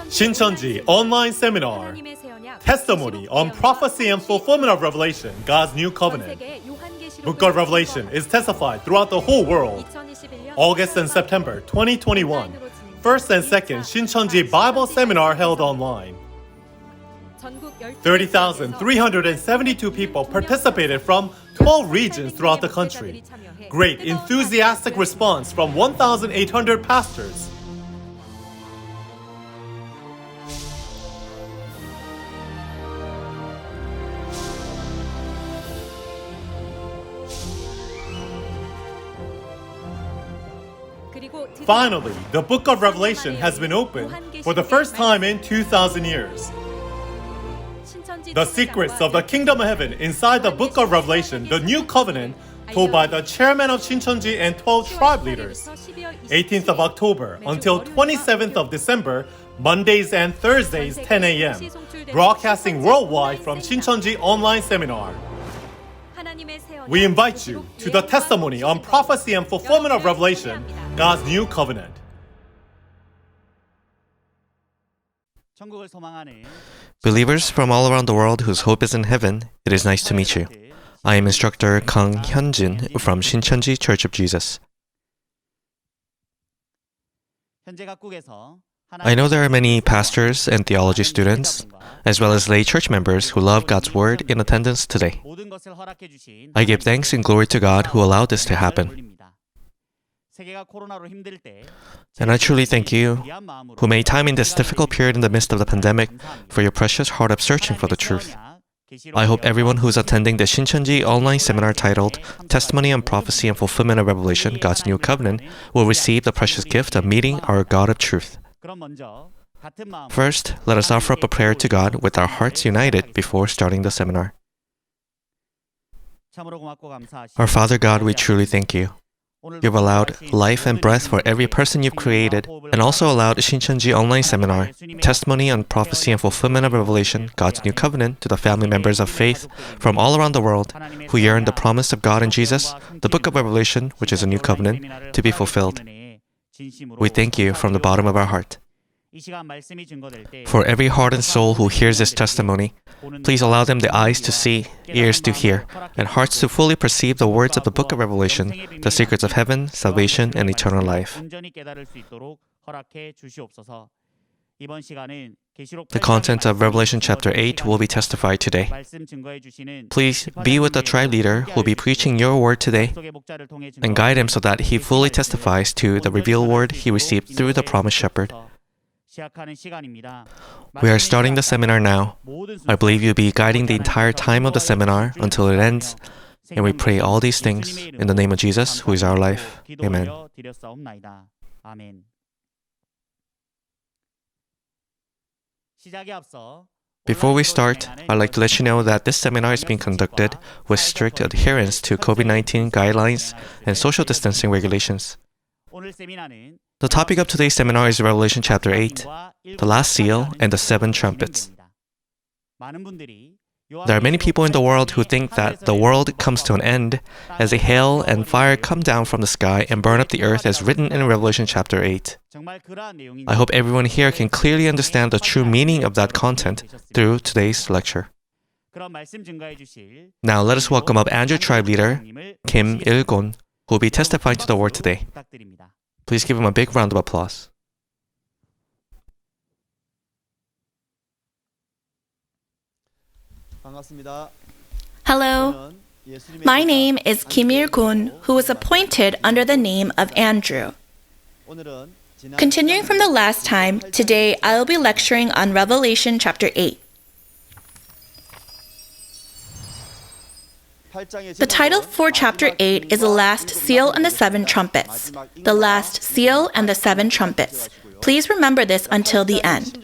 Shincheonij online seminar. Testimony on prophecy and fulfillment of Revelation, God's new covenant. Book of Revelation is testified throughout the whole world. August and September 2021. First and second Shincheonij Bible seminar held online. 30,372 people participated from 12 regions throughout the country. Great enthusiastic response from 1,800 pastors. Finally, the book of Revelation has been opened for the first time in 2,000 years. The secrets of the kingdom of heaven inside the book of Revelation, the new covenant, told by the chairman of Shincheonij and 12 tribe leaders. 18th of October until 27th of December, Mondays and Thursdays 10 a.m. Broadcasting worldwide from Shincheonij online seminar. We invite you to the testimony on prophecy and fulfillment of Revelation, God's new covenant. Believers from all around the world whose hope is in heaven, it is nice to meet you. I am instructor Kang Hyunjin from Shincheonji Church of Jesus. I know there are many pastors and theology students, as well as lay church members who love God's Word in attendance today. I give thanks and glory to God who allowed this to happen. And I truly thank you, who made time in this difficult period in the midst of the pandemic, for your precious heart of searching for the truth. I hope everyone who is attending the Shincheonji online seminar titled Testimony on Prophecy and Fulfillment of Revelation, God's New Covenant, will receive the precious gift of meeting our God of truth. First, let us offer up a prayer to God with our hearts united before starting the seminar. Our Father God, we truly thank you. You've allowed life and breath for every person you've created, and also allowed Shincheonji online seminar, Testimony on Prophecy and Fulfillment of Revelation, God's New Covenant, to the family members of faith from all around the world who yearn the promise of God in Jesus, the book of Revelation, which is a new covenant, to be fulfilled. We thank you from the bottom of our heart. For every heart and soul who hears this testimony, please allow them the eyes to see, ears to hear, and hearts to fully perceive the words of the book of Revelation, the secrets of heaven, salvation, and eternal life. The content of Revelation chapter 8 will be testified today. Please be with the tribe leader who will be preaching your word today, and guide him so that he fully testifies to the revealed word he received through the promised shepherd. We are starting the seminar now. I believe you'll be guiding the entire time of the seminar until it ends, and we pray all these things in the name of Jesus, who is our life. Amen. Before we start, I'd like to let you know that this seminar is being conducted with strict adherence to COVID-19 guidelines and social distancing regulations. The topic of today's seminar is Revelation chapter 8, the last seal and the 7 trumpets. There are many people in the world who think that the world comes to an end as a hail and fire come down from the sky and burn up the earth as written in Revelation chapter 8. I hope everyone here can clearly understand the true meaning of that content through today's lecture. Now let us welcome up Andrew tribe leader Kim Il-gon, who will be testifying to the word today. Please give him a big round of applause. Hello, my name is Kim Il-gun, who was appointed under the name of Andrew. Continuing from the last time, today I will be lecturing on Revelation chapter 8. The title for chapter 8 is The Last Seal and the 7 Trumpets. The Last Seal and the 7 Trumpets. Please remember this until the end.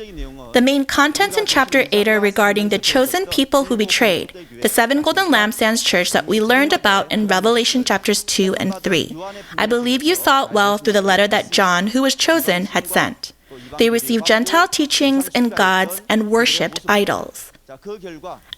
The main contents in chapter 8 are regarding the chosen people who betrayed, the 7 golden lampstands church that we learned about in Revelation chapters 2 and 3. I believe you saw it well through the letter that John, who was chosen, had sent. They received Gentile teachings and gods and worshipped idols.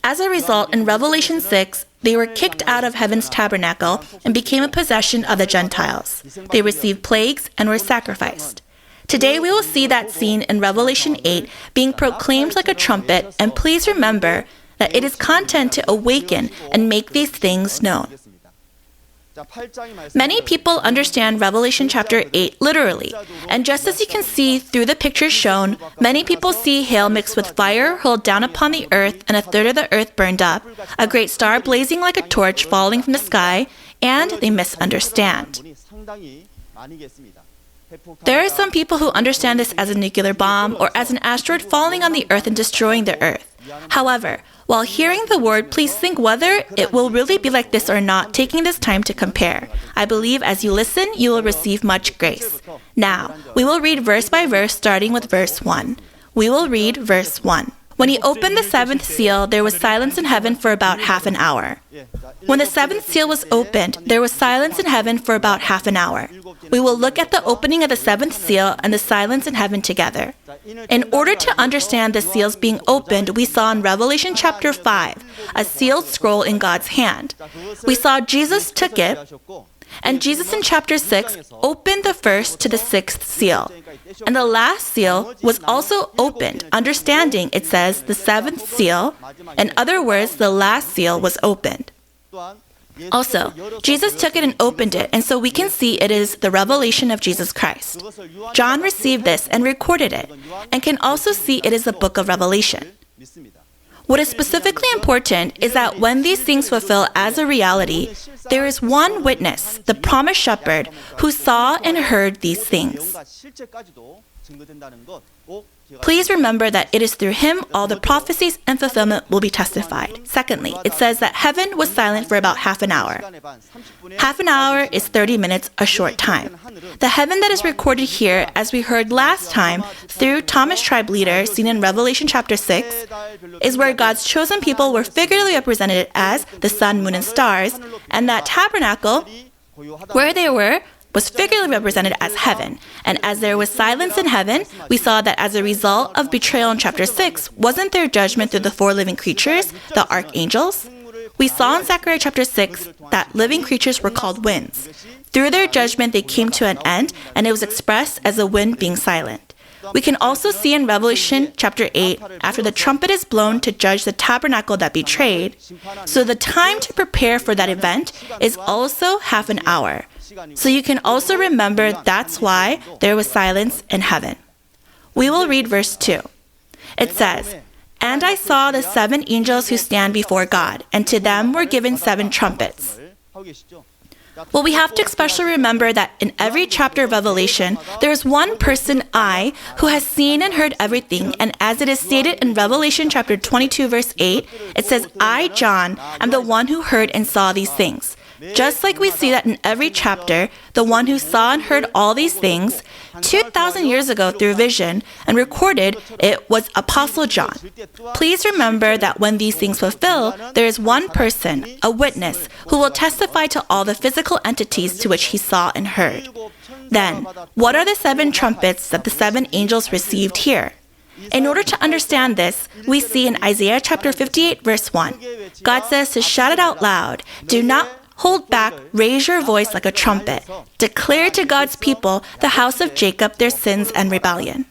As a result, in Revelation 6, they were kicked out of heaven's tabernacle and became a possession of the Gentiles. They received plagues and were sacrificed. Today we will see that scene in Revelation 8 being proclaimed like a trumpet, and please remember that it is content to awaken and make these things known. Many people understand Revelation chapter 8 literally, and just as you can see through the pictures shown, many people see hail mixed with fire hurled down upon the earth and a third of the earth burned up, a great star blazing like a torch falling from the sky, and they misunderstand. There are some people who understand this as a nuclear bomb or as an asteroid falling on the earth and destroying the earth. However, while hearing the word, please think whether it will really be like this or not, taking this time to compare. I believe as you listen, you will receive much grace. Now, we will read verse by verse, starting with verse 1. We will read verse 1. When he opened the seventh seal, there was silence in heaven for about half an hour. When the seventh seal was opened, there was silence in heaven for about half an hour. We will look at the opening of the seventh seal and the silence in heaven together. In order to understand the seals being opened, we saw in Revelation chapter 5 a sealed scroll in God's hand. We saw Jesus took it, and Jesus in chapter 6 opened the first to the sixth seal. And the last seal was also opened, understanding it says the seventh seal. In other words, the last seal was opened. Also, Jesus took it and opened it, and so we can see it is the revelation of Jesus Christ. John received this and recorded it, and can also see it is the book of Revelation. What is specifically important is that when these things fulfill as a reality, there is one witness, the promised shepherd, who saw and heard these things. Please remember that it is through him all the prophecies and fulfillment will be testified. Secondly, it says that heaven was silent for about half an hour. Half an hour is 30 minutes, a short time. The heaven that is recorded here, as we heard last time through Thomas tribe leader, seen in Revelation chapter 6, is where God's chosen people were figuratively represented as the sun, moon, and stars, and that tabernacle, where they were, was figuratively represented as heaven. And as there was silence in heaven, we saw that as a result of betrayal in chapter 6, wasn't there judgment through the four living creatures, the archangels? We saw in Zechariah chapter 6 that living creatures were called winds. Through their judgment, they came to an end, and it was expressed as a wind being silent. We can also see in Revelation chapter 8, after the trumpet is blown to judge the tabernacle that betrayed, so the time to prepare for that event is also half an hour. So you can also remember that's why there was silence in heaven. We will read verse 2. It says, "And I saw the 7 angels who stand before God, and to them were given 7 trumpets." Well, we have to especially remember that in every chapter of Revelation, there is one person, I, who has seen and heard everything, and as it is stated in Revelation chapter 22, verse 8, it says, "I, John, am the one who heard and saw these things." Just like we see that in every chapter, the one who saw and heard all these things 2,000 years ago through vision and recorded it was Apostle John. Please remember that when these things fulfill, there is one person, a witness, who will testify to all the physical entities to which he saw and heard. Then, what are the 7 trumpets that the 7 angels received here? In order to understand this, we see in Isaiah chapter 58, verse 1, God says to shout it out loud, "Do not hold back, raise your voice like a trumpet. Declare to God's people, the house of Jacob, their sins and rebellion."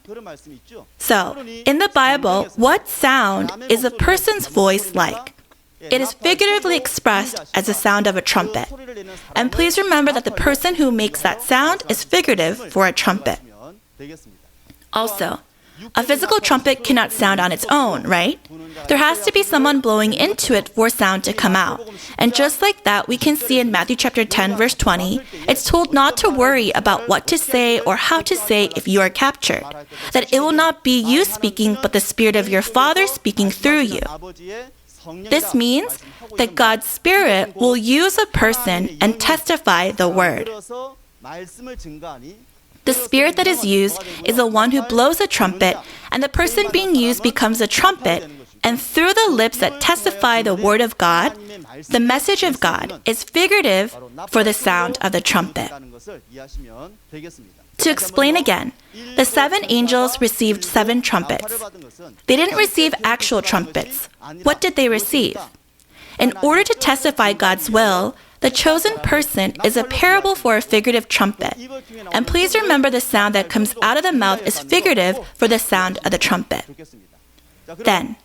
So, in the Bible, what sound is a person's voice like? It is figuratively expressed as the sound of a trumpet. And please remember that the person who makes that sound is figurative for a trumpet. Also, a physical trumpet cannot sound on its own, right? There has to be someone blowing into it for sound to come out. And just like that, we can see in Matthew chapter 10, verse 20, it's told not to worry about what to say or how to say if you are captured. That it will not be you speaking, but the Spirit of your Father speaking through you. This means that God's Spirit will use a person and testify the word. The spirit that is used is the one who blows a trumpet, and the person being used becomes a trumpet, and through the lips that testify the word of God, the message of God is figurative for the sound of the trumpet. To explain again, the 7 angels received 7 trumpets. They didn't receive actual trumpets. What did they receive? In order to testify God's will, The chosen person is a parable for a figurative trumpet. And please remember the sound that comes out of the mouth is figurative for the sound of the trumpet. Then,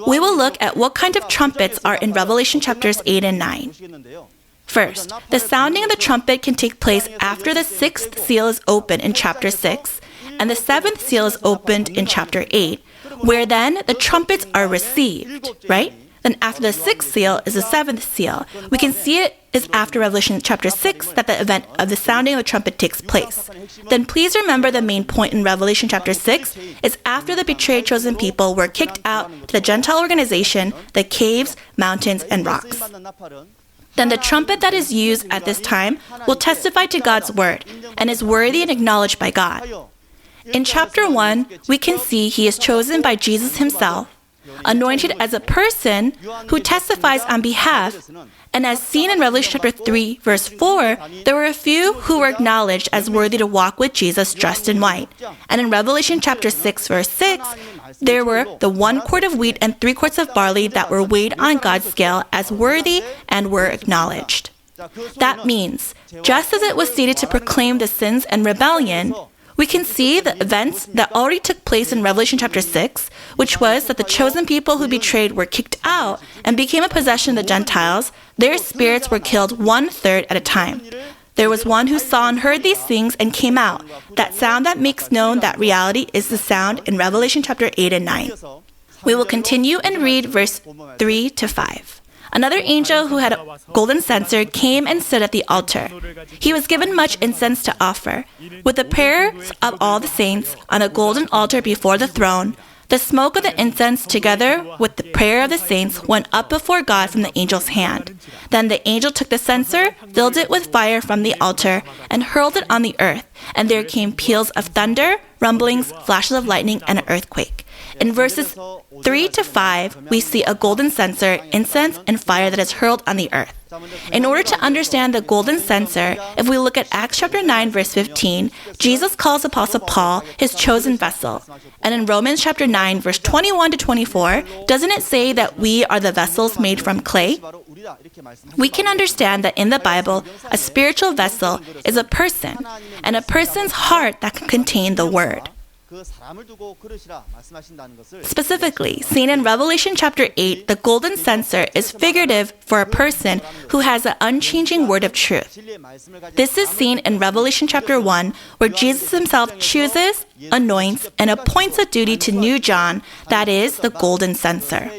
we will look at what kind of trumpets are in Revelation chapters 8 and 9. First, the sounding of the trumpet can take place after the sixth seal is opened in chapter 6, and the seventh seal is opened in chapter 8, where then the trumpets are received, right? Then after the sixth seal is the seventh seal. We can see it is after Revelation chapter 6 that the event of the sounding of the trumpet takes place. Then please remember the main point in Revelation chapter 6 is after the betrayed chosen people were kicked out to the Gentile organization, the caves, mountains, and rocks. Then the trumpet that is used at this time will testify to God's word and is worthy and acknowledged by God. In chapter 1, we can see he is chosen by Jesus himself, anointed as a person who testifies on behalf, and as seen in Revelation chapter 3, verse 4, there were a few who were acknowledged as worthy to walk with Jesus dressed in white. And in Revelation chapter 6, verse 6, there were the 1 quart of wheat and 3 quarts of barley that were weighed on God's scale as worthy and were acknowledged. That means, just as it was seated to proclaim the sins and rebellion, we can see the events that already took place in Revelation chapter 6, which was that the chosen people who betrayed were kicked out and became a possession of the Gentiles. Their spirits were killed 1/3 at a time. There was one who saw and heard these things and came out. That sound that makes known that reality is the sound in Revelation chapter 8 and 9. We will continue and read verse 3 to 5. Another angel who had a golden censer came and stood at the altar. He was given much incense to offer. With the prayers of all the saints on a golden altar before the throne, the smoke of the incense together with the prayer of the saints went up before God from the angel's hand. Then the angel took the censer, filled it with fire from the altar, and hurled it on the earth. And there came peals of thunder, rumblings, flashes of lightning, and an earthquake. In verses 3 to 5, we see a golden censer, incense, and fire that is hurled on the earth. In order to understand the golden censer, if we look at Acts chapter 9, verse 15, Jesus calls Apostle Paul his chosen vessel. And in Romans chapter 9, verse 21 to 24, doesn't it say that we are the vessels made from clay? We can understand that in the Bible, a spiritual vessel is a person, and a person's heart that can contain the word. Specifically, seen in Revelation chapter 8, the golden censer is figurative for a person who has an unchanging word of truth. This is seen in Revelation chapter 1, where Jesus himself chooses, anoints, and appoints a duty to New John, that is, the golden censer.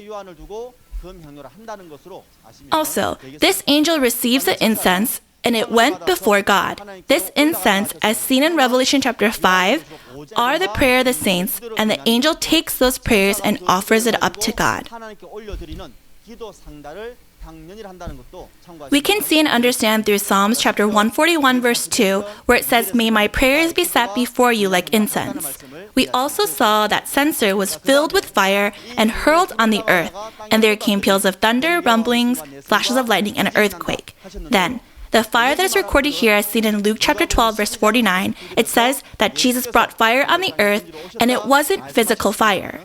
Also, this angel receives the incense, and it went before God. This incense, as seen in Revelation chapter 5, are the prayer of the saints, and the angel takes those prayers and offers it up to God. We can see and understand through Psalms chapter 141 verse 2, where it says, "May my prayers be set before you like incense." We also saw that censer was filled with fire and hurled on the earth, and there came peals of thunder, rumblings, flashes of lightning, and an earthquake. Then, the fire that is recorded here as seen in Luke chapter 12 verse 49, it says that Jesus brought fire on the earth, and it wasn't physical fire.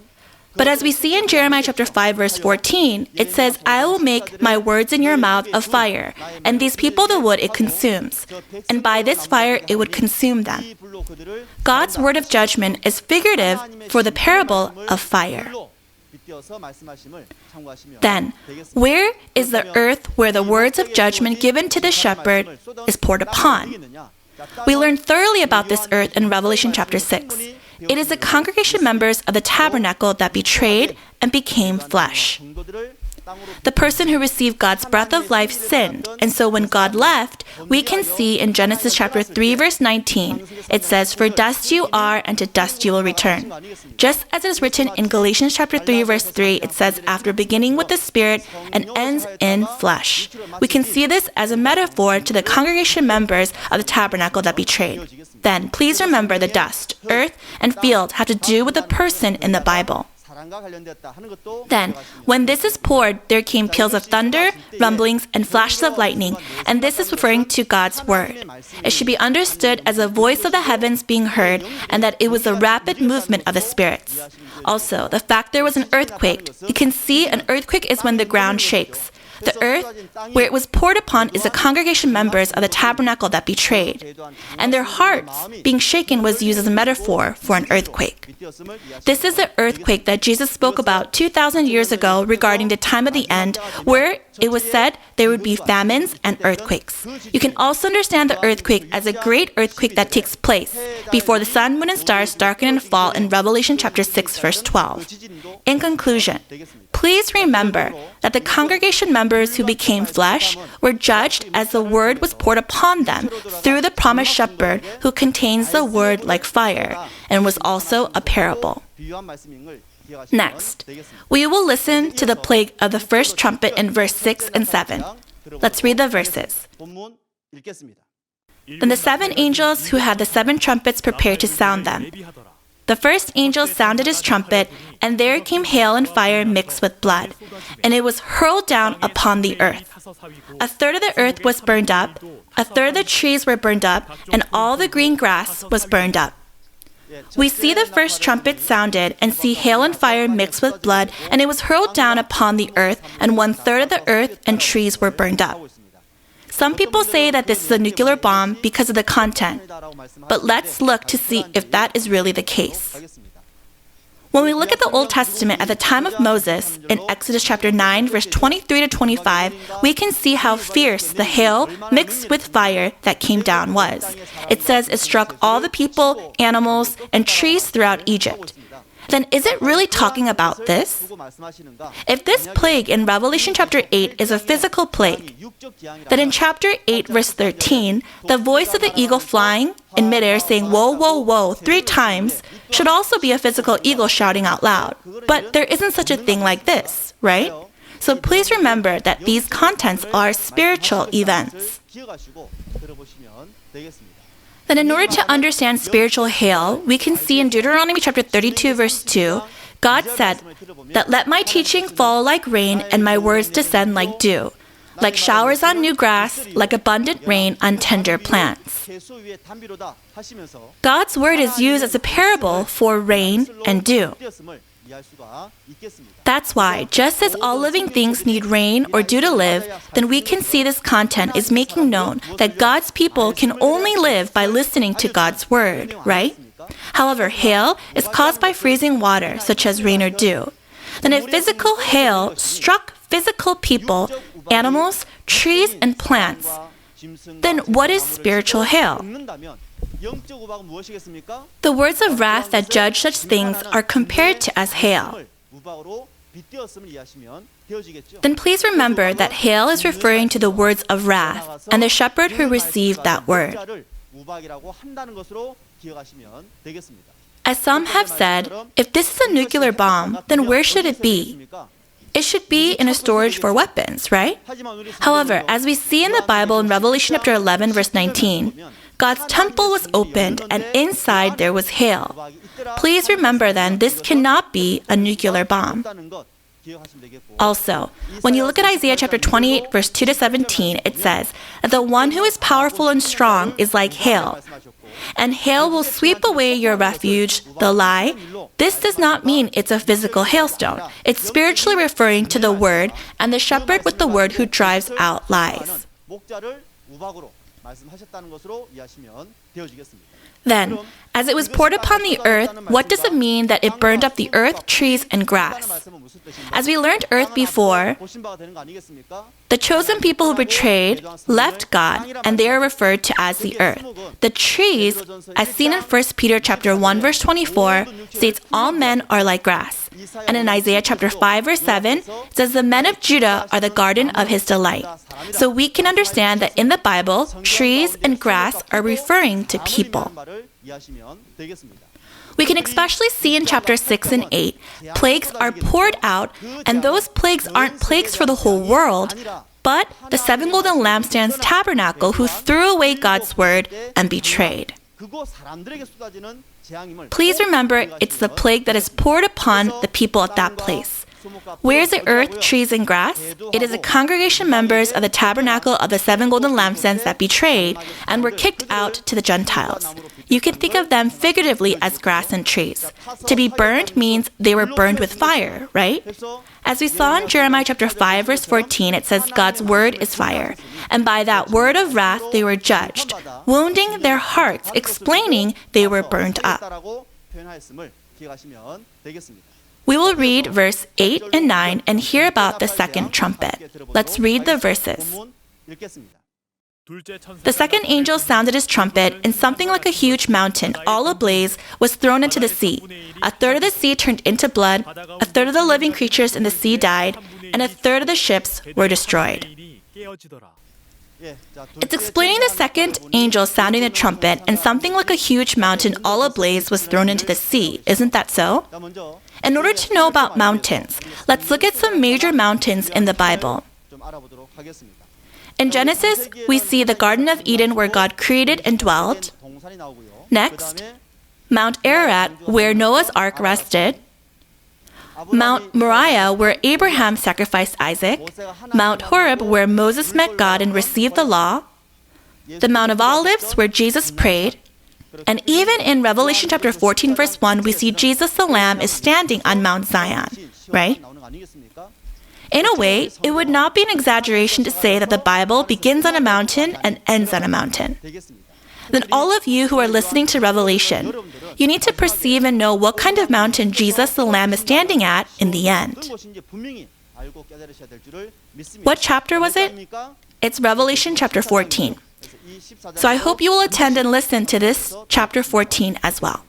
But as we see in Jeremiah chapter 5 verse 14, it says, "I will make my words in your mouth of fire, and these people the wood it consumes. And by this fire it would consume them." God's word of judgment is figurative for the parable of fire. Then, where is the earth where the words of judgment given to the shepherd is poured upon? We learn thoroughly about this earth in Revelation chapter 6. It is the congregation members of the tabernacle that betrayed and became flesh. The person who received God's breath of life sinned, and so when God left, we can see in Genesis chapter 3 verse 19, it says, "For dust you are, and to dust you will return." Just as it is written in Galatians chapter 3 verse 3, it says, "After beginning with the Spirit and ends in flesh." We can see this as a metaphor to the congregation members of the tabernacle that betrayed. Then, please remember the dust, earth, and field have to do with the person in the Bible. Then, when this is poured, there came peals of thunder, rumblings, and flashes of lightning, and this is referring to God's word. It should be understood as a voice of the heavens being heard, and that it was a rapid movement of the spirits. Also, the fact there was an earthquake, you can see an earthquake is when the ground shakes. The earth where it was poured upon is the congregation members of the tabernacle that betrayed, and their hearts being shaken was used as a metaphor for an earthquake. This is the earthquake that Jesus spoke about 2,000 years ago regarding the time of the end, where it was said there would be famines and earthquakes. You can also understand the earthquake as a great earthquake that takes place before the sun, moon, and stars darken and fall in Revelation chapter 6, verse 12. In conclusion, please remember that the congregation members who became flesh were judged as the word was poured upon them through the promised shepherd who contains the word like fire and was also a parable. Next, we will listen to the plague of the first trumpet in verse 6 and 7. Let's read the verses. Then the 7 angels who had the 7 trumpets prepared to sound them. The first angel sounded his trumpet, and there came hail and fire mixed with blood, and it was hurled down upon the earth. A third of the earth was burned up, a third of the trees were burned up, and all the green grass was burned up. We see the first trumpet sounded and see hail and fire mixed with blood, and it was hurled down upon the earth, and 1/3 of the earth and trees were burned up. Some people say that this is a nuclear bomb because of the content, but let's look to see if that is really the case. When we look at the Old Testament at the time of Moses, in Exodus chapter 9, verse 23 to 25, we can see how fierce the hail mixed with fire that came down was. It says it struck all the people, animals, and trees throughout Egypt. Then is it really talking about this? If this plague in Revelation chapter 8 is a physical plague, then in chapter 8 verse 13, the voice of the eagle flying in midair saying woe, woe, woe 3 times should also be a physical eagle shouting out loud. But there isn't such a thing like this, right? So please remember that these contents are spiritual events. Then in order to understand spiritual hail, we can see in Deuteronomy chapter 32 verse 2, God said that let my teaching fall like rain and my words descend like dew, like showers on new grass, like abundant rain on tender plants. God's word is used as a parable for rain and dew. That's why, just as all living things need rain or dew to live, then we can see this content is making known that God's people can only live by listening to God's word, right? However, hail is caused by freezing water, such as rain or dew. Then if physical hail struck physical people, animals, trees, and plants, then what is spiritual hail? The words of wrath that judge such things are compared to as hail. Then please remember that hail is referring to the words of wrath and the shepherd who received that word. As some have said, if this is a nuclear bomb, then where should it be? It should be in a storage for weapons, right? However, as we see in the Bible in Revelation chapter 11, verse 19, God's temple was opened and inside there was hail. Please remember then, this cannot be a nuclear bomb. Also, when you look at Isaiah chapter 28, verse 2 to 17, it says that the one who is powerful and strong is like hail, and hail will sweep away your refuge, the lie. This does not mean it's a physical hailstone. It's spiritually referring to the word and the shepherd with the word who drives out lies. Then, as it was poured upon the earth, what does it mean that it burned up the earth, trees, and grass? As we learned earth before, the chosen people who betrayed left God, and they are referred to as the earth. The trees, as seen in 1 Peter chapter 1, verse 24, states all men are like grass. And in Isaiah chapter 5, verse 7, it says the men of Judah are the garden of his delight. So we can understand that in the Bible, trees and grass are referring to people. We can especially see in chapter 6 and 8, plagues are poured out, and those plagues aren't plagues for the whole world, but the 7 golden lampstands tabernacle who threw away God's word and betrayed. Please remember, it's the plague that is poured upon the people at that place. Where is the earth, trees, and grass? It is the congregation members of the tabernacle of the 7 golden lampstands that betrayed and were kicked out to the Gentiles. You can think of them figuratively as grass and trees. To be burned means they were burned with fire, right? As we saw in Jeremiah chapter 5, verse 14, it says God's word is fire. And by that word of wrath they were judged, wounding their hearts, explaining they were burned up. We will read verse 8 and 9 and hear about the second trumpet. Let's read the verses. The second angel sounded his trumpet, and something like a huge mountain, all ablaze, was thrown into the sea. A third of the sea turned into blood, a third of the living creatures in the sea died, and a third of the ships were destroyed. It's explaining the second angel sounding the trumpet, and something like a huge mountain all ablaze was thrown into the sea. Isn't that so? In order to know about mountains, let's look at some major mountains in the Bible. In Genesis, we see the Garden of Eden where God created and dwelled. Next, Mount Ararat where Noah's ark rested. Mount Moriah where Abraham sacrificed Isaac. Mount Horeb where Moses met God and received the law. The Mount of Olives where Jesus prayed. And even in Revelation chapter 14, verse 1, we see Jesus the Lamb is standing on Mount Zion, right? In a way, it would not be an exaggeration to say that the Bible begins on a mountain and ends on a mountain. Then all of you who are listening to Revelation, you need to perceive and know what kind of mountain Jesus the Lamb is standing at in the end. What chapter was it? It's Revelation chapter 14. So I hope you will attend and listen to this chapter 14 as well.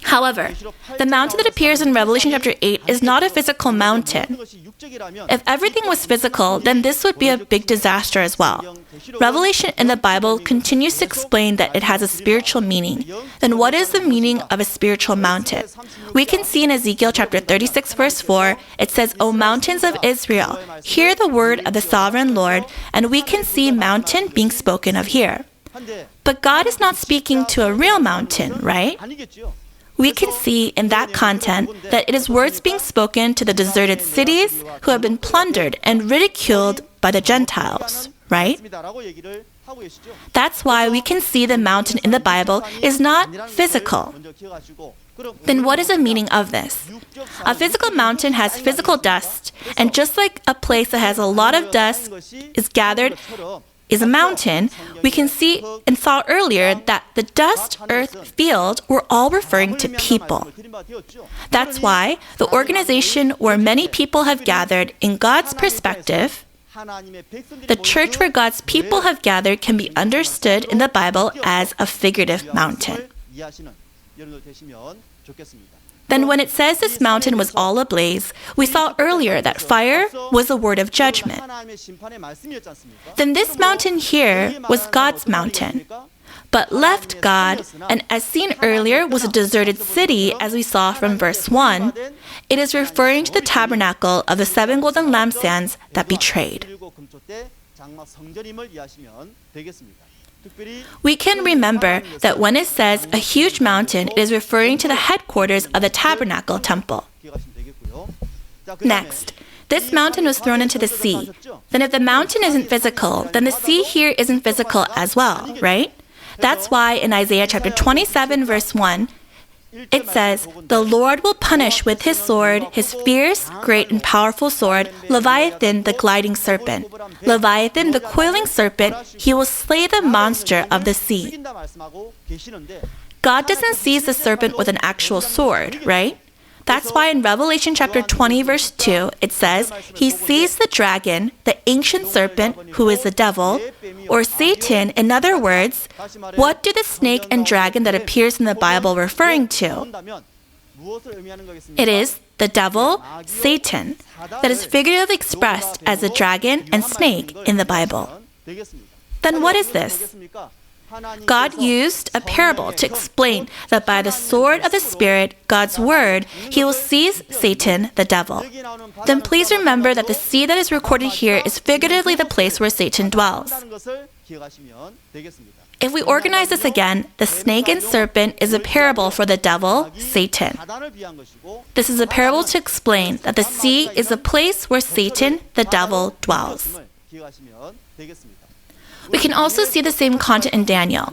However, the mountain that appears in Revelation chapter 8 is not a physical mountain. If everything was physical, then this would be a big disaster as well. Revelation in the Bible continues to explain that it has a spiritual meaning. Then what is the meaning of a spiritual mountain? We can see in Ezekiel chapter 36 verse 4, it says, O mountains of Israel, hear the word of the sovereign Lord, and we can see mountain being spoken of here. But God is not speaking to a real mountain, right? We can see in that content that it is words being spoken to the deserted cities who have been plundered and ridiculed by the Gentiles, right? That's why we can see the mountain in the Bible is not physical. Then what is the meaning of this? A physical mountain has physical dust, and just like a place that has a lot of dust is gathered is a mountain, we can see and saw earlier that the dust, earth, field were all referring to people. That's why the organization where many people have gathered in God's perspective, the church where God's people have gathered can be understood in the Bible as a figurative mountain. Then when it says this mountain was all ablaze, we saw earlier that fire was the word of judgment. Then this mountain here was God's mountain, but left God, and as seen earlier was a deserted city, as we saw from verse 1, it is referring to the tabernacle of the 7 golden lampstands that betrayed. We can remember that when it says a huge mountain, it is referring to the headquarters of the tabernacle temple. Next, this mountain was thrown into the sea. Then if the mountain isn't physical, then the sea here isn't physical as well, right? That's why in Isaiah chapter 27 verse 1, it says, the Lord will punish with his sword, his fierce, great, and powerful sword, Leviathan the gliding serpent. Leviathan the coiling serpent, he will slay the monster of the sea. God doesn't seize the serpent with an actual sword, right? That's why in Revelation chapter 20 verse 2, it says, he seized the dragon, the ancient serpent, who is the devil, or Satan. In other words, what do the snake and dragon that appears in the Bible referring to? It is the devil, Satan, that is figuratively expressed as the dragon and snake in the Bible. Then what is this? God used a parable to explain that by the sword of the Spirit, God's word, he will seize Satan, the devil. Then please remember that the sea that is recorded here is figuratively the place where Satan dwells. If we organize this again, the snake and serpent is a parable for the devil, Satan. This is a parable to explain that the sea is a place where Satan, the devil, dwells. We can also see the same content in Daniel.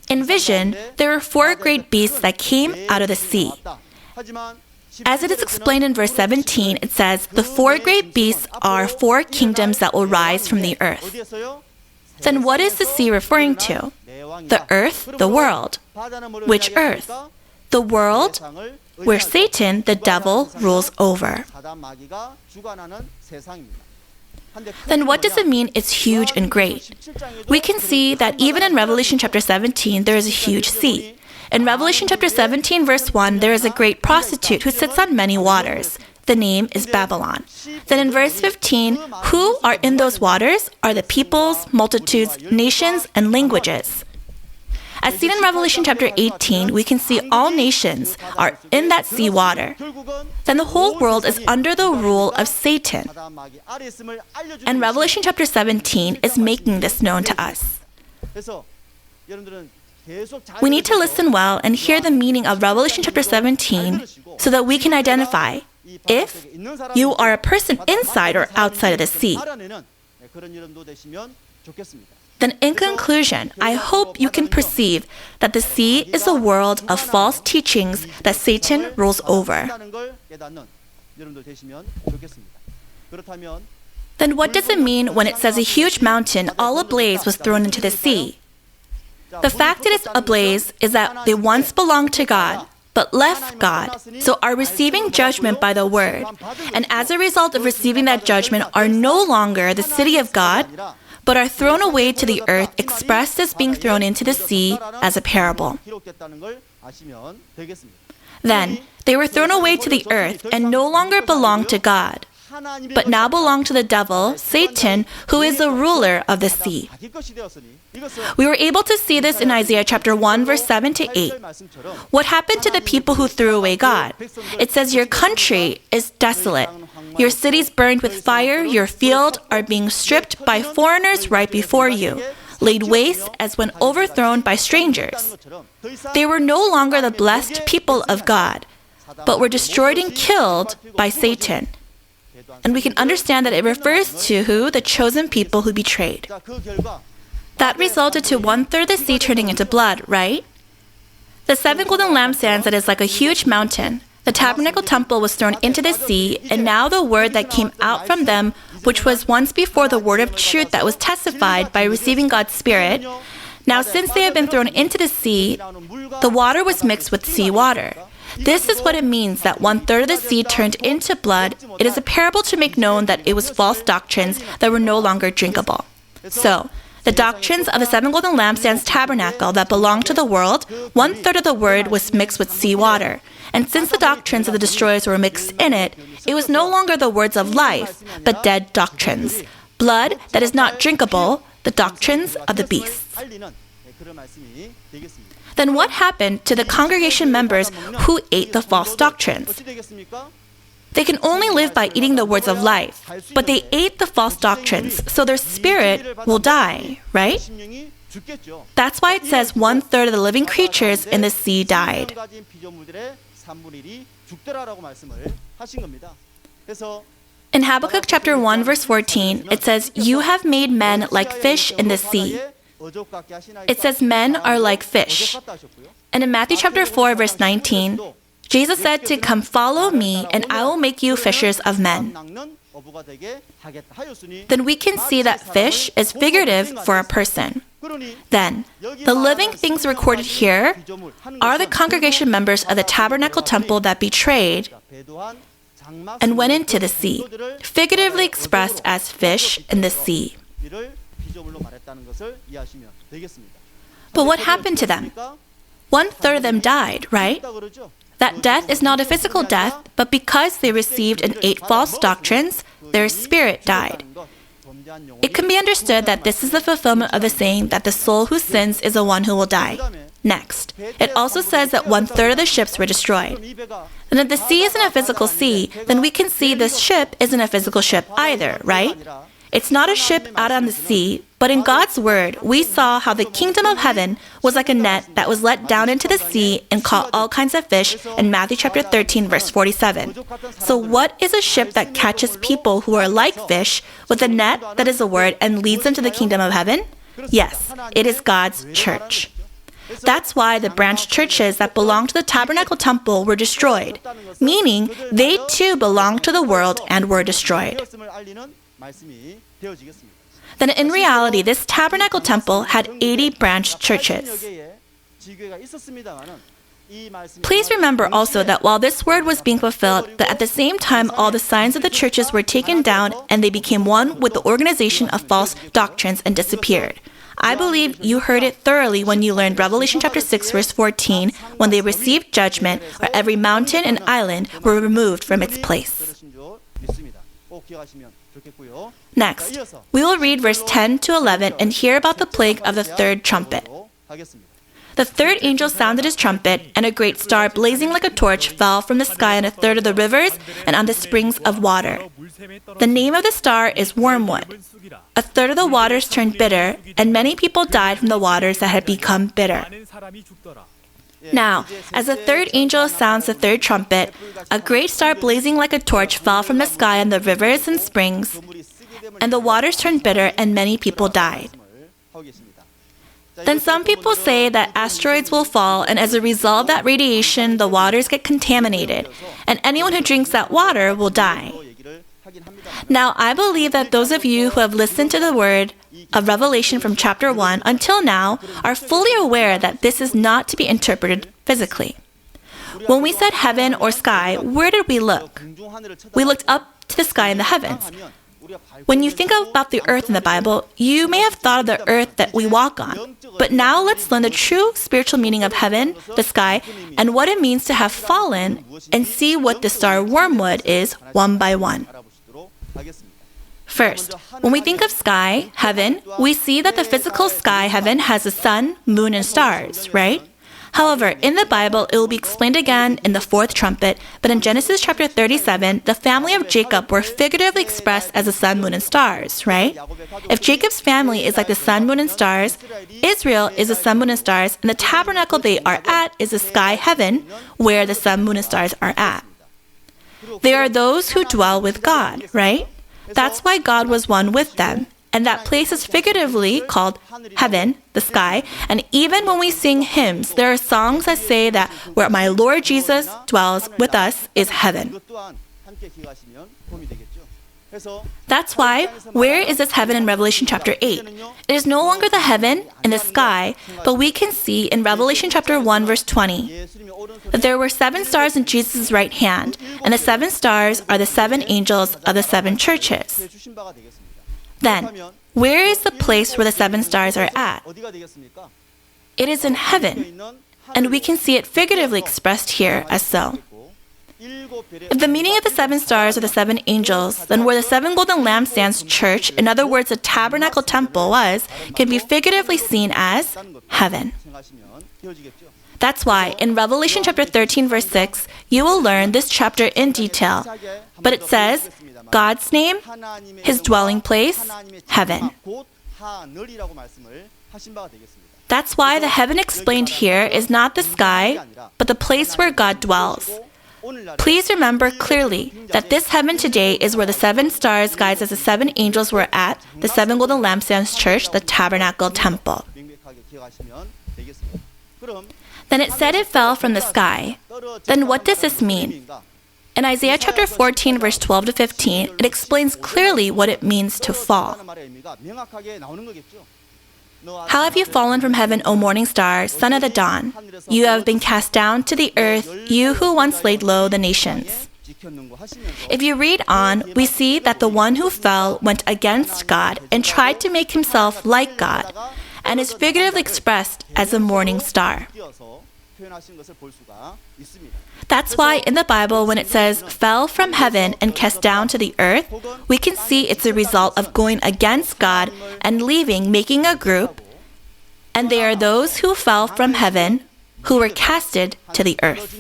In vision, there were 4 great beasts that came out of the sea. As it is explained in verse 17, it says, the 4 great beasts are 4 kingdoms that will rise from the earth. Then what is the sea referring to? The earth, the world. Which earth? The world where Satan, the devil, rules over. Then what does it mean it's huge and great? We can see that even in Revelation chapter 17, there is a huge sea. In Revelation chapter 17, verse 1, there is a great prostitute who sits on many waters. The name is Babylon. Then in verse 15, who are in those waters are the peoples, multitudes, nations, and languages. As seen in Revelation chapter 18, we can see all nations are in that sea water. Then the whole world is under the rule of Satan. And Revelation chapter 17 is making this known to us. We need to listen well and hear the meaning of Revelation chapter 17 so that we can identify if you are a person inside or outside of the sea. Then in conclusion, I hope you can perceive that the sea is a world of false teachings that Satan rules over. Then what does it mean when it says a huge mountain all ablaze was thrown into the sea? The fact that it's ablaze is that they once belonged to God, but left God, so are receiving judgment by the word, and as a result of receiving that judgment are no longer the city of God, but are thrown away to the earth, expressed as being thrown into the sea as a parable. Then, they were thrown away to the earth and no longer belong to God, but now belong to the devil, Satan, who is the ruler of the sea. We were able to see this in Isaiah chapter 1, verse 7 to 8. What happened to the people who threw away God? It says, your country is desolate. Your cities burned with fire, your fields are being stripped by foreigners right before you, laid waste as when overthrown by strangers. They were no longer the blessed people of God, but were destroyed and killed by Satan. And we can understand that it refers to who? The chosen people who betrayed. That resulted to 1/3 of the sea turning into blood, right? The 7 golden lampstands that is like a huge mountain. The tabernacle temple was thrown into the sea, and now the word that came out from them, which was once before the word of truth that was testified by receiving God's Spirit, now since they have been thrown into the sea, the water was mixed with sea water. This is what it means that 1/3 of the sea turned into blood. It is a parable to make known that it was false doctrines that were no longer drinkable. So, the doctrines of the 7 golden lampstands tabernacle that belonged to the world, 1/3 of the word was mixed with sea water. And since the doctrines of the destroyers were mixed in it, it was no longer the words of life, but dead doctrines. Blood that is not drinkable, the doctrines of the beasts. Then what happened to the congregation members who ate the false doctrines? They can only live by eating the words of life, but they ate the false doctrines, so their spirit will die, right? That's why it says 1/3 of the living creatures in the sea died. In Habakkuk chapter 1, verse 14, it says, you have made men like fish in the sea. It says men are like fish. And in Matthew chapter 4, verse 19, Jesus said to come follow me and I will make you fishers of men. Then we can see that fish is figurative for a person. Then, the living things recorded here are the congregation members of the tabernacle temple that betrayed and went into the sea, figuratively expressed as fish in the sea. But what happened to them? 1/3 of them died, right? That death is not a physical death, but because they received and ate false doctrines, their spirit died. It can be understood that this is the fulfillment of the saying that the soul who sins is the one who will die. Next, it also says that 1/3 of the ships were destroyed. And if the sea isn't a physical sea, then we can see this ship isn't a physical ship either, right? It's not a ship out on the sea, But in God's word, we saw how the kingdom of heaven was like a net that was let down into the sea and caught all kinds of fish in Matthew chapter 13, verse 47. So what is a ship that catches people who are like fish with a net that is a word and leads them to the kingdom of heaven? Yes, it is God's church. That's why the branch churches that belonged to the tabernacle temple were destroyed, meaning they too belonged to the world and were destroyed. Then in reality, this tabernacle temple had 80 branch churches. Please remember also that while this word was being fulfilled, that at the same time all the signs of the churches were taken down and they became one with the organization of false doctrines and disappeared. I believe you heard it thoroughly when you learned Revelation chapter 6 verse 14, when they received judgment, where every mountain and island were removed from its place. Next, we will read verse 10 to 11 and hear about the plague of the third trumpet. The third angel sounded his trumpet, and a great star blazing like a torch fell from the sky on a third of the rivers and on the springs of water. The name of the star is Wormwood. A third of the waters turned bitter, and many people died from the waters that had become bitter. Now, as the third angel sounds the third trumpet, a great star blazing like a torch fell from the sky on the rivers and springs, and the waters turned bitter, and many people died. Then some people say that asteroids will fall, and as a result of that radiation, the waters get contaminated, and anyone who drinks that water will die. Now, I believe that those of you who have listened to the word of Revelation from chapter 1 until now are fully aware that this is not to be interpreted physically. When we said heaven or sky, where did we look? We looked up to the sky in the heavens. When you think about the earth in the Bible, you may have thought of the earth that we walk on. But now let's learn the true spiritual meaning of heaven, the sky, and what it means to have fallen, and see what the star Wormwood is one by one. First, when we think of sky, heaven, we see that the physical sky, heaven, has the sun, moon, and stars, right? However, in the Bible, it will be explained again in the fourth trumpet, but in Genesis chapter 37, the family of Jacob were figuratively expressed as the sun, moon, and stars, right? If Jacob's family is like the sun, moon, and stars, Israel is the sun, moon, and stars, and the tabernacle they are at is the sky, heaven, where the sun, moon, and stars are at. They are those who dwell with God, right? That's why God was one with them. And that place is figuratively called heaven, the sky. And even when we sing hymns, there are songs that say that where my Lord Jesus dwells with us is heaven. That's why, where is this heaven in Revelation chapter 8? It is no longer the heaven in the sky, but we can see in Revelation chapter 1 verse 20 that there were 7 stars in Jesus' right hand, and the 7 stars are the 7 angels of the 7 churches. Then, where is the place where the 7 stars are at? It is in heaven, and we can see it figuratively expressed here as so. If the meaning of the 7 stars are the 7 angels, then where the 7 golden lampstands church, in other words, the tabernacle temple was, can be figuratively seen as heaven. That's why in Revelation chapter 13 verse 6, you will learn this chapter in detail. But it says, God's name, his dwelling place, heaven. That's why the heaven explained here is not the sky, but the place where God dwells. Please remember clearly that this heaven today is where the 7 stars guides as the 7 angels were at, the 7 golden lampstands church, the tabernacle temple. Then it said it fell from the sky. Then what does this mean? In Isaiah chapter 14, verse 12 to 15, it explains clearly what it means to fall. How have you fallen from heaven, O morning star, son of the dawn? You have been cast down to the earth, you who once laid low the nations. If you read on, we see that the one who fell went against God and tried to make himself like God, and is figuratively expressed as a morning star. That's why in the Bible, when it says, fell from heaven and cast down to the earth, we can see it's a result of going against God and leaving, making a group, and they are those who fell from heaven, who were casted to the earth.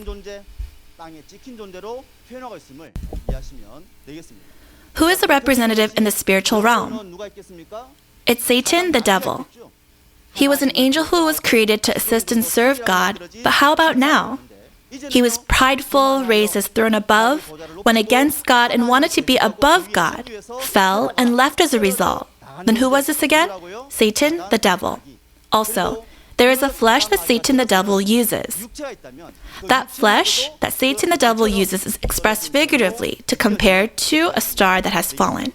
Who is the representative in the spiritual realm? It's Satan, the devil. He was an angel who was created to assist and serve God, but how about now? He was prideful, raised his throne above, went against God and wanted to be above God, fell, and left as a result. Then who was this again? Satan, the devil. Also, there is a flesh that Satan the devil uses. That flesh that Satan the devil uses is expressed figuratively to compare to a star that has fallen.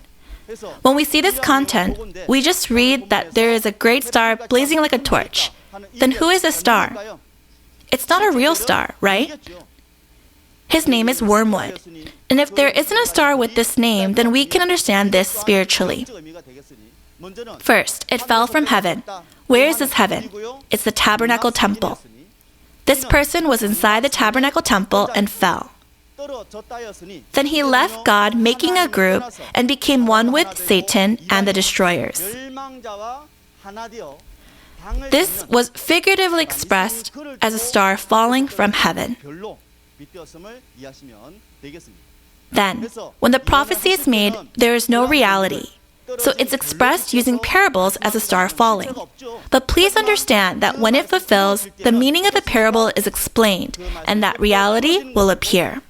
When we see this content, we just read that there is a great star blazing like a torch. Then who is this star? It's not a real star, right? His name is Wormwood. And if there isn't a star with this name, then we can understand this spiritually. First, it fell from heaven. Where is this heaven? It's the tabernacle temple. This person was inside the tabernacle temple and fell. Then he left God, making a group, and became one with Satan and the destroyers. This was figuratively expressed as a star falling from heaven. Then, when the prophecy is made, there is no reality. So it's expressed using parables as a star falling. But please understand that when it fulfills, the meaning of the parable is explained, and that reality will appear.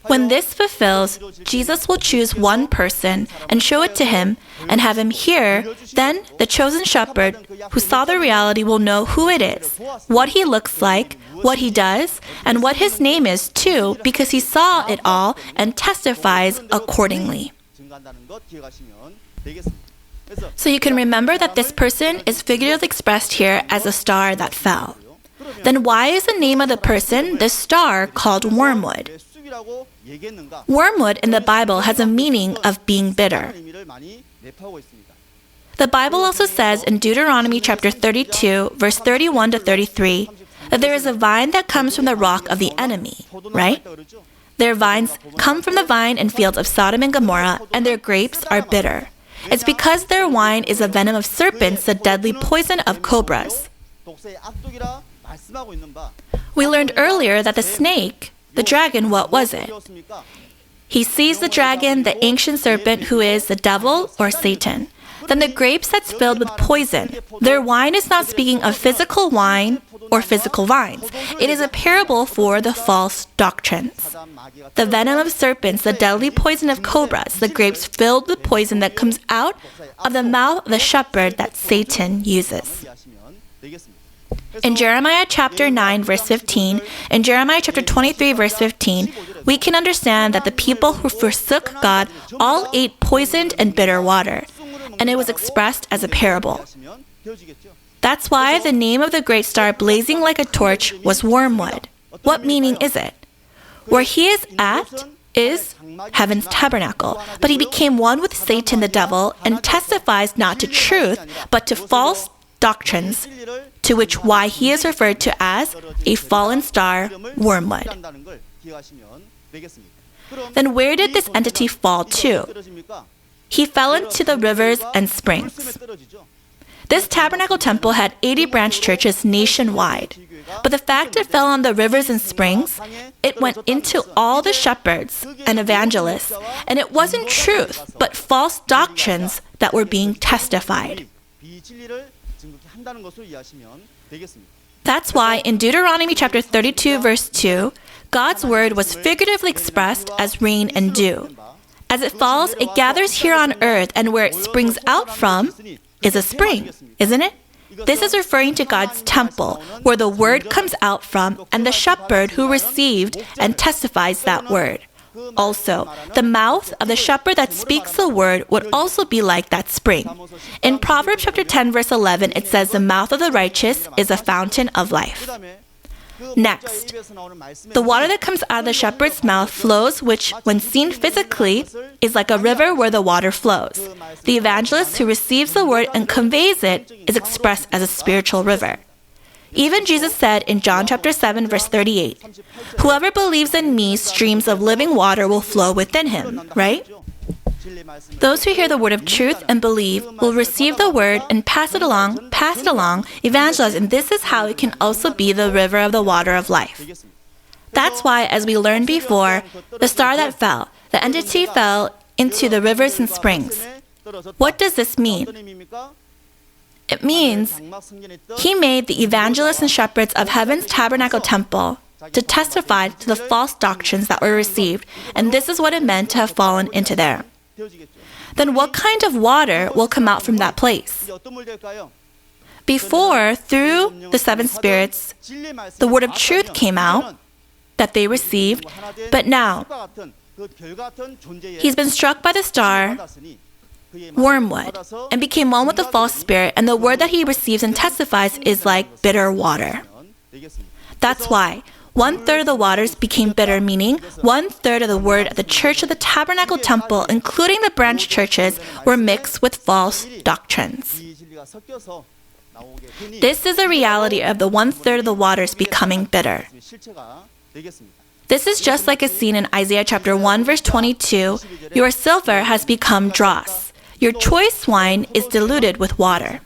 When this fulfills, Jesus will choose one person and show it to him and have him hear. Then the chosen shepherd who saw the reality will know who it is, what he looks like, what he does, and what his name is too, because he saw it all and testifies accordingly. So you can remember that this person is figuratively expressed here as a star that fell. Then why is the name of the person, this star, called Wormwood? Wormwood in the Bible has a meaning of being bitter. The Bible also says in Deuteronomy chapter 32, verse 31 to 33, that there is a vine that comes from the rock of the enemy, right? Their vines come from the vine and fields of Sodom and Gomorrah, and their grapes are bitter. It's because their wine is the venom of serpents, the deadly poison of cobras. We learned earlier that the snake, the dragon, what was it? He sees the dragon, the ancient serpent, who is the devil or Satan. Then the grapes that's filled with poison. Their wine is not speaking of physical wine or physical vines. It is a parable for the false doctrines. The venom of serpents, the deadly poison of cobras, the grapes filled with poison that comes out of the mouth of the shepherd that Satan uses. In Jeremiah chapter 9, verse 15, and Jeremiah chapter 23, verse 15, we can understand that the people who forsook God all ate poisoned and bitter water, and it was expressed as a parable. That's why the name of the great star blazing like a torch was Wormwood. What meaning is it? Where he is at is heaven's tabernacle, but he became one with Satan the devil and testifies not to truth, but to false doctrines, to which why he is referred to as a fallen star, Wormwood. Then where did this entity fall to? He fell into the rivers and springs. This tabernacle temple had 80 branch churches nationwide. But the fact it fell on the rivers and springs, it went into all the shepherds and evangelists, and it wasn't truth, but false doctrines that were being testified. That's why in Deuteronomy chapter 32, verse 2, God's word was figuratively expressed as rain and dew. As it falls, it gathers here on earth, and where it springs out from is a spring, isn't it? This is referring to God's temple, where the word comes out from, and the shepherd who received and testifies that word. Also, the mouth of the shepherd that speaks the word would also be like that spring. In Proverbs chapter 10, verse 11, it says, "The mouth of the righteous is a fountain of life." Next, the water that comes out of the shepherd's mouth flows, which, when seen physically, is like a river where the water flows. The evangelist who receives the word and conveys it is expressed as a spiritual river. Even Jesus said in John chapter 7, verse 38, "Whoever believes in me, streams of living water will flow within him," right? Those who hear the word of truth and believe will receive the word and pass it along, evangelize, and this is how it can also be the river of the water of life. That's why, as we learned before, the star that fell, the entity fell into the rivers and springs. What does this mean? It means he made the evangelists and shepherds of heaven's tabernacle temple to testify to the false doctrines that were received, and this is what it meant to have fallen into there. Then what kind of water will come out from that place? Before, through the seven spirits, the word of truth came out that they received, but now he's been struck by the star, wormwood, and became one with the false spirit, and the word that he receives and testifies is like bitter water. That's why 1/3 of the waters became bitter, meaning 1/3 of the word of the church of the tabernacle temple, including the branch churches, were mixed with false doctrines. This is a reality of the 1/3 of the waters becoming bitter. This is just like a scene in Isaiah chapter 1 verse 22, your silver has become dross. Your choice wine is diluted with water.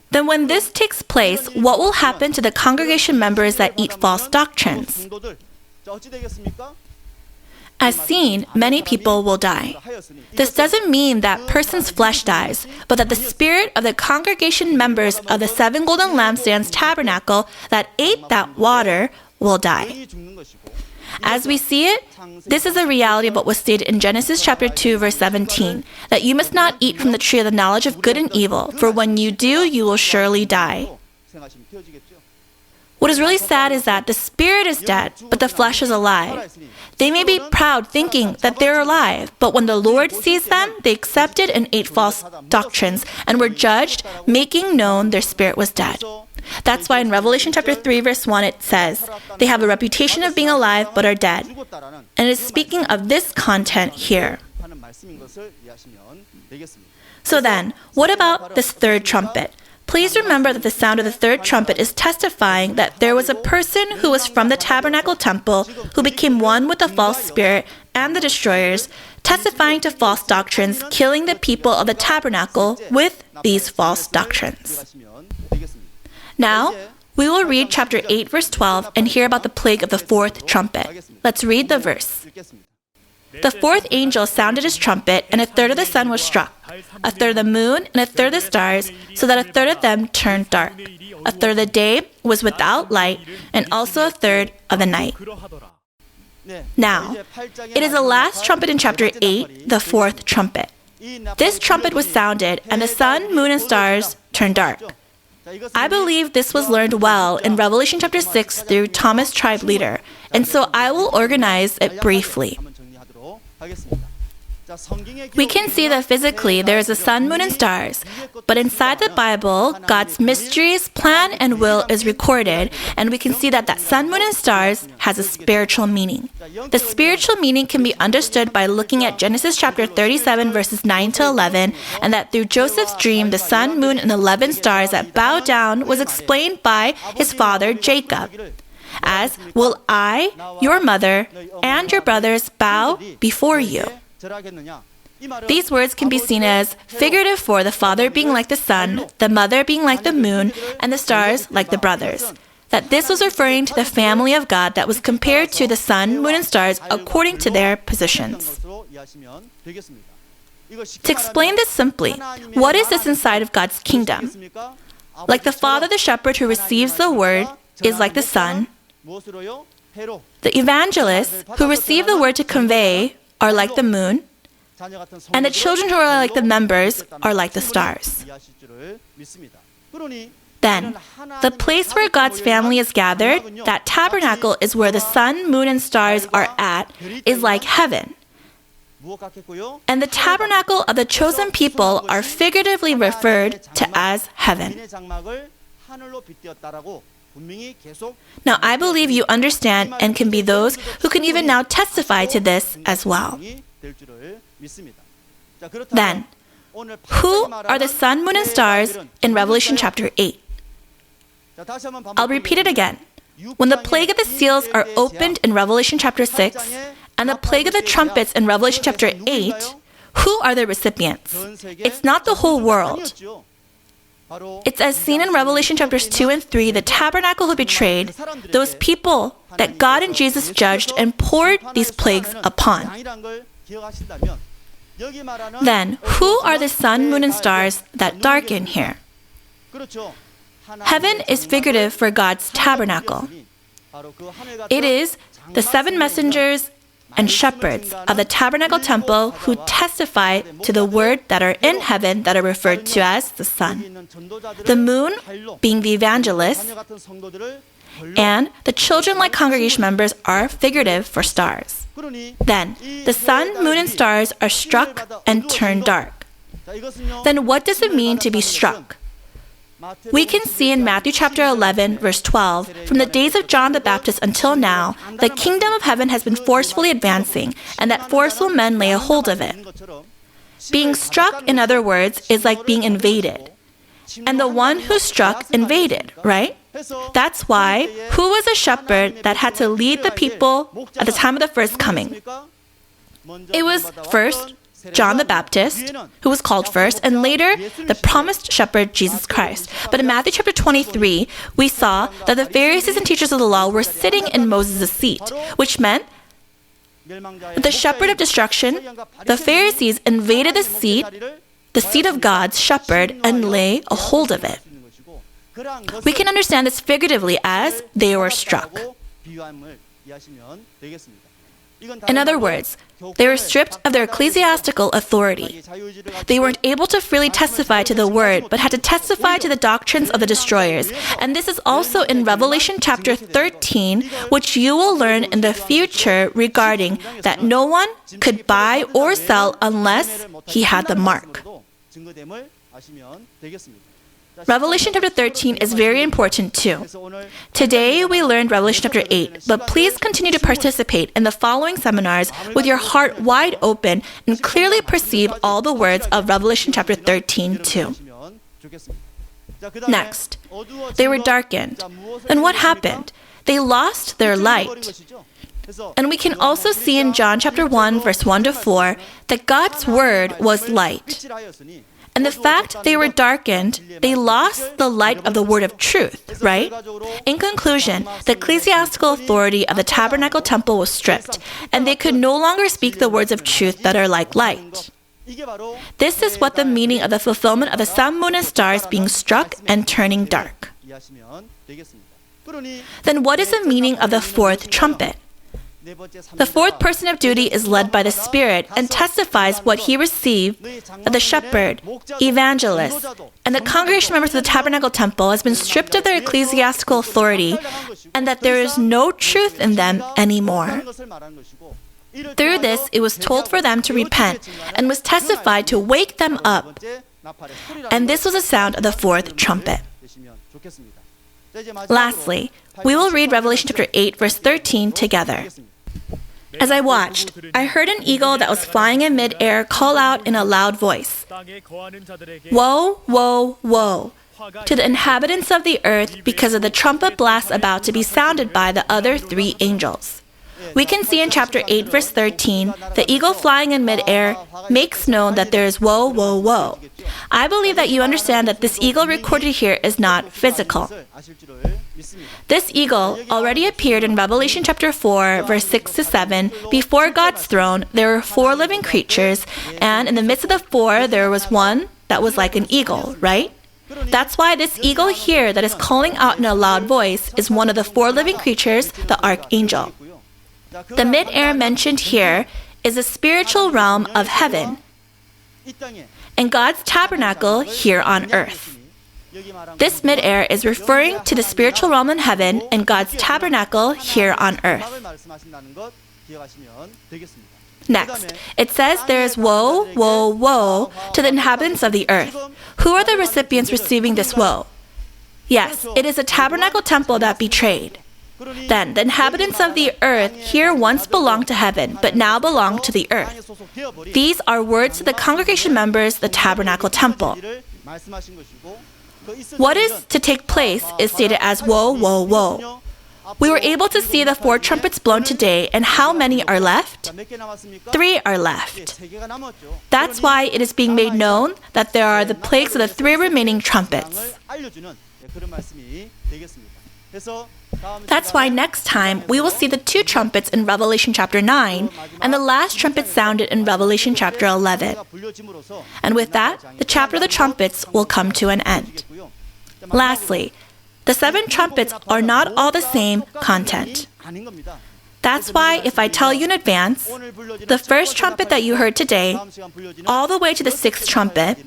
Then when this takes place, what will happen to the congregation members that eat false doctrines? As seen, many people will die. This doesn't mean that person's flesh dies, but that the spirit of the congregation members of the seven golden lampstands tabernacle that ate that water will die. As we see it, this is a reality of what was stated in Genesis chapter 2 verse 17, that you must not eat from the tree of the knowledge of good and evil, for when you do, you will surely die. What is really sad is that the spirit is dead, but the flesh is alive. They may be proud thinking that they're alive, but when the Lord sees them, they accepted and ate false doctrines and were judged, making known their spirit was dead. That's why in Revelation chapter 3 verse 1 it says, they have a reputation of being alive but are dead. And it is speaking of this content here. So then, what about this third trumpet? Please remember that the sound of the third trumpet is testifying that there was a person who was from the tabernacle temple who became one with the false spirit and the destroyers, testifying to false doctrines, killing the people of the tabernacle with these false doctrines. Now, we will read chapter 8 verse 12 and hear about the plague of the fourth trumpet. Let's read the verse. The fourth angel sounded his trumpet, and 1/3 of the sun was struck, 1/3 of the moon, and 1/3 of the stars, so that 1/3 of them turned dark. 1/3 of the day was without light, and also 1/3 of the night. Now, it is the last trumpet in chapter 8, the fourth trumpet. This trumpet was sounded, and the sun, moon, and stars turned dark. I believe this was learned well in Revelation chapter 6 through Thomas tribe leader, and so I will organize it briefly. We can see that physically there is a sun, moon, and stars, but inside the Bible, God's mysteries, plan, and will is recorded, and we can see that that sun, moon, and stars has a spiritual meaning. The spiritual meaning can be understood by looking at Genesis chapter 37 verses 9 to 11, and that through Joseph's dream, the sun, moon, and 11 stars that bow down was explained by his father Jacob. As, will I, your mother, and your brothers bow before you? These words can be seen as figurative for the father being like the sun, the mother being like the moon, and the stars like the brothers. That this was referring to the family of God that was compared to the sun, moon, and stars according to their positions. To explain this simply, what is this inside of God's kingdom? Like the father, the shepherd who receives the word is like the sun. The evangelists who receive the word to convey are like the moon, and the children who are like the members are like the stars. Then, the place where God's family is gathered, that tabernacle is where the sun, moon, and stars are at, is like heaven. And the tabernacle of the chosen people are figuratively referred to as heaven. Now, I believe you understand and can be those who can even now testify to this as well. Then, who are the sun, moon, and stars in Revelation chapter 8? I'll repeat it again. When the plague of the seals are opened in Revelation chapter 6, and the plague of the trumpets in Revelation chapter 8, who are the recipients? It's not the whole world. It's as seen in Revelation chapters 2 and 3, the tabernacle who betrayed, those people that God and Jesus judged and poured these plagues upon. Then, who are the sun, moon, and stars that darken here? Heaven is figurative for God's tabernacle. It is the 7 messengers and shepherds of the tabernacle temple who testify to the word that are in heaven that are referred to as the sun. The moon being the evangelists, and the children-like congregation members are figurative for stars. Then, the sun, moon, and stars are struck and turned dark. Then what does it mean to be struck? We can see in Matthew chapter 11, verse 12, from the days of John the Baptist until now, the kingdom of heaven has been forcefully advancing, and that forceful men lay a hold of it. Being struck, in other words, is like being invaded. And the one who struck invaded, right? That's why, who was a shepherd that had to lead the people at the time of the first coming? It was first John the Baptist, who was called first, and later the promised shepherd, Jesus Christ. But in Matthew chapter 23, we saw that the Pharisees and teachers of the law were sitting in Moses' seat, which meant that the shepherd of destruction, the Pharisees, invaded the seat of God's shepherd, and lay a hold of it. We can understand this figuratively as they were struck. In other words, they were stripped of their ecclesiastical authority. They weren't able to freely testify to the word, but had to testify to the doctrines of the destroyers. And this is also in Revelation chapter 13, which you will learn in the future regarding that no one could buy or sell unless he had the mark. Revelation chapter 13 is very important too. Today we learned Revelation chapter 8, but please continue to participate in the following seminars with your heart wide open and clearly perceive all the words of Revelation chapter 13 too. Next, they were darkened. Then what happened? They lost their light. And we can also see in John chapter 1 verse 1 to 4 that God's word was light. And the fact they were darkened, they lost the light of the word of truth, right? In conclusion, the ecclesiastical authority of the tabernacle temple was stripped, and they could no longer speak the words of truth that are like light. This is what the meaning of the fulfillment of the sun, moon, and stars being struck and turning dark. Then what is the meaning of the fourth trumpet? The fourth person of duty is led by the Spirit and testifies what he received that the shepherd, evangelist, and the congregation members of the tabernacle temple has been stripped of their ecclesiastical authority and that there is no truth in them anymore. Through this, it was told for them to repent and was testified to wake them up. And this was the sound of the fourth trumpet. Lastly, we will read Revelation chapter 8, verse 13 together. As I watched, I heard an eagle that was flying in mid-air call out in a loud voice, "Woe, woe, woe, to the inhabitants of the earth because of the trumpet blast about to be sounded by the other 3 angels." We can see in chapter 8, verse 13, the eagle flying in mid-air makes known that there is woe, woe, woe. I believe that you understand that this eagle recorded here is not physical. This eagle already appeared in Revelation chapter 4, verse 6 to 7. Before God's throne, there were 4 living creatures, and in the midst of the 4, there was one that was like an eagle, right? That's why this eagle here that is calling out in a loud voice is one of the 4 living creatures, the archangel. The mid-air mentioned here is the spiritual realm of heaven and God's tabernacle here on earth. This mid-air is referring to the spiritual realm in heaven and God's tabernacle here on earth. Next, it says there is woe, woe, woe to the inhabitants of the earth. Who are the recipients receiving this woe? Yes, it is the tabernacle temple that betrayed. Then, the inhabitants of the earth here once belonged to heaven, but now belong to the earth. These are words to the congregation members of the tabernacle temple. What is to take place is stated as woe, woe, woe. We were able to see the 4 trumpets blown today, and how many are left? 3 are left. That's why it is being made known that there are the plagues of the 3 remaining trumpets. That's why next time we will see the 2 trumpets in Revelation chapter 9 and the last trumpet sounded in Revelation chapter 11. And with that, the chapter of the trumpets will come to an end. Lastly, the 7 trumpets are not all the same content. That's why if I tell you in advance, the first trumpet that you heard today, all the way to the 6th trumpet,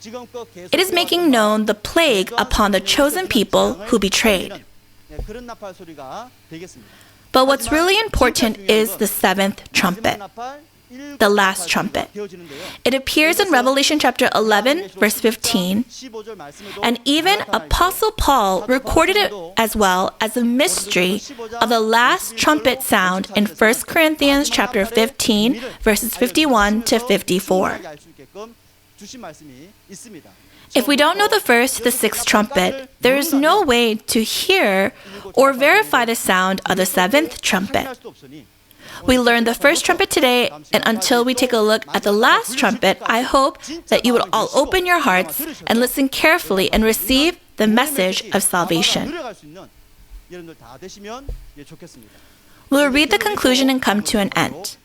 it is making known the plague upon the chosen people who betrayed. But what's really important is the 7th trumpet, the last trumpet. It appears in Revelation chapter 11, verse 15, and even Apostle Paul recorded it as well as a mystery of the last trumpet sound in 1 Corinthians chapter 15, verses 51 to 54. If we don't know the first to the 6th trumpet, there is no way to hear or verify the sound of the 7th trumpet. We learned the first trumpet today, and until we take a look at the last trumpet, I hope that you would all open your hearts and listen carefully and receive the message of salvation. We'll read the conclusion and come to an end.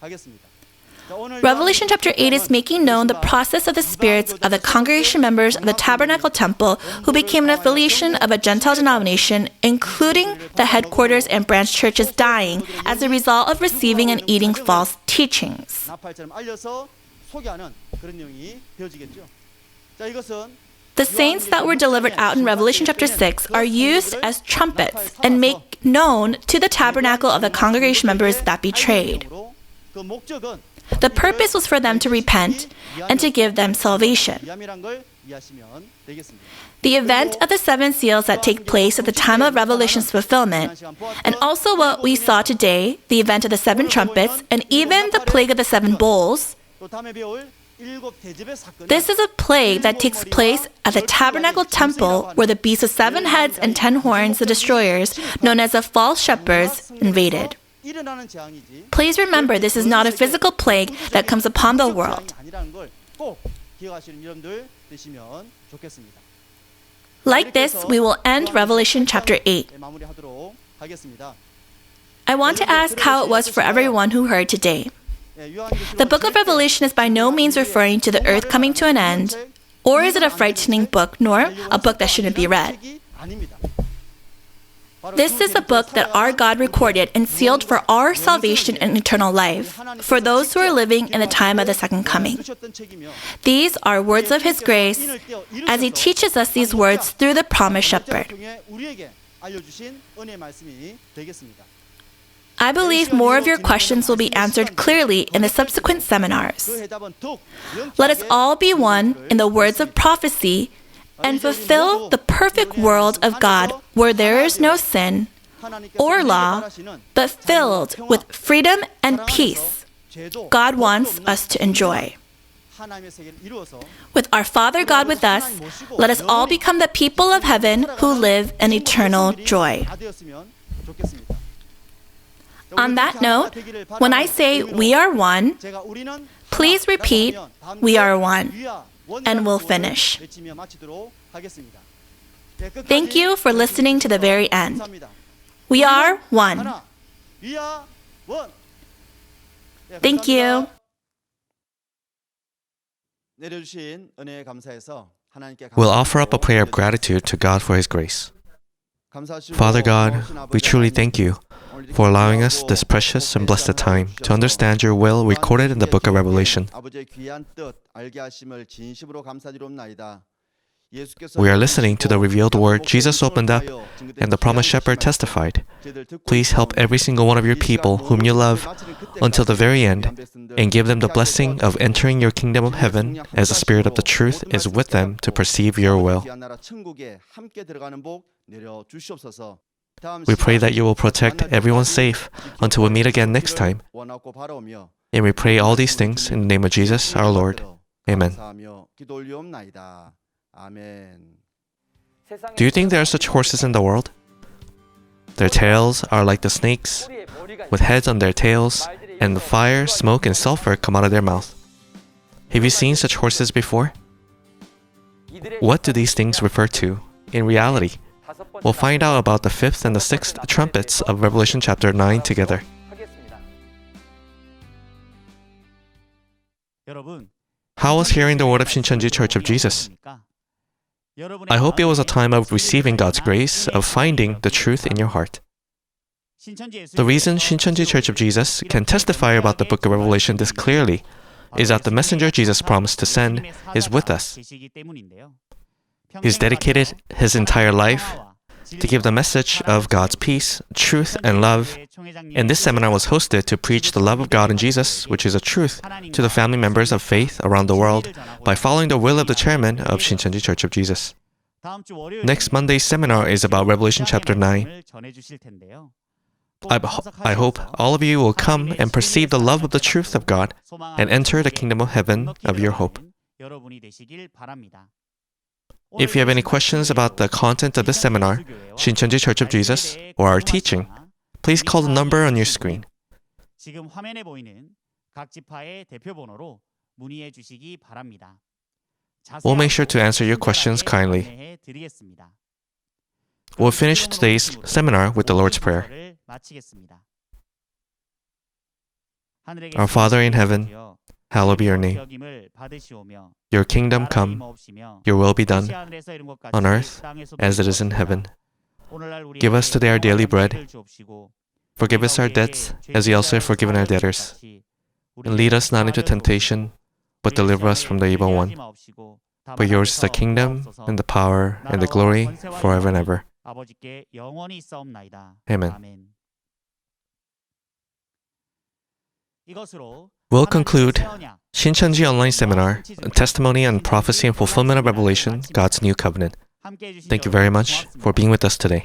Revelation chapter 8 is making known the process of the spirits of the congregation members of the Tabernacle Temple who became an affiliation of a Gentile denomination, including the headquarters and branch churches dying as a result of receiving and eating false teachings. The saints that were delivered out in Revelation chapter 6 are used as trumpets and make known to the tabernacle of the congregation members that betrayed. The purpose was for them to repent and to give them salvation. The event of the 7 seals that take place at the time of Revelation's fulfillment, and also what we saw today, the event of the 7 trumpets, and even the plague of the 7 bowls, this is a plague that takes place at the Tabernacle Temple where the beast of 7 heads and 10 horns, the destroyers, known as the false shepherds, invaded. Please remember, this is not a physical plague that comes upon the world. Like this, we will end Revelation chapter 8. I want to ask how it was for everyone who heard today. The book of Revelation is by no means referring to the earth coming to an end, or is it a frightening book, nor a book that shouldn't be read. This is a book that our God recorded and sealed for our salvation and eternal life, for those who are living in the time of the second coming. These are words of His grace, as He teaches us these words through the promised shepherd. I believe more of your questions will be answered clearly in the subsequent seminars. Let us all be one in the words of prophecy and fulfill the perfect world of God where there is no sin or law, but filled with freedom and peace God wants us to enjoy. With our Father God with us, let us all become the people of heaven who live in eternal joy. On that note, when I say we are one, please repeat, we are one, and we'll finish. Thank you for listening to the very end. We are one. Thank you. We'll offer up a prayer of gratitude to God for His grace. Father God, we truly thank you for allowing us this precious and blessed time to understand your will recorded in the book of Revelation. We are listening to the revealed word Jesus opened up and the promised shepherd testified. Please help every single one of your people whom you love until the very end and give them the blessing of entering your kingdom of heaven as the Spirit of the truth is with them to perceive your will. We pray that you will protect everyone safe until we meet again next time. And we pray all these things in the name of Jesus our Lord. Amen. Do you think there are such horses in the world? Their tails are like the snakes, with heads on their tails, and the fire, smoke, and sulfur come out of their mouth. Have you seen such horses before? What do these things refer to in reality? We'll find out about the fifth and the sixth trumpets of Revelation chapter 9 together. How was hearing the word of Shincheonij Church of Jesus? I hope it was a time of receiving God's grace, of finding the truth in your heart. The reason Shincheonij Church of Jesus can testify about the book of Revelation this clearly is that the messenger Jesus promised to send is with us. He's dedicated his entire life to give the message of God's peace, truth, and love. And this seminar was hosted to preach the love of God in Jesus, which is a truth, to the family members of faith around the world by following the will of the chairman of Shincheonij Church of Jesus. Next Monday's seminar is about Revelation chapter 9. I hope all of you will come and perceive the love of the truth of God and enter the kingdom of heaven of your hope. If you have any questions about the content of this seminar, Shincheonij Church of Jesus, or our teaching, please call the number on your screen. We'll make sure to answer your questions kindly. We'll finish today's seminar with the Lord's Prayer. Our Father in heaven, hallowed be your name. Your kingdom come, your will be done, on earth as it is in heaven. Give us today our daily bread. Forgive us our debts, as we also have forgiven our debtors. And lead us not into temptation, but deliver us from the evil one. For yours is the kingdom, and the power, and the glory, forever and ever. Amen. We'll conclude Shincheonij Online Seminar, Testimony on Prophecy and Fulfillment of Revelation, God's New Covenant. Thank you very much for being with us today.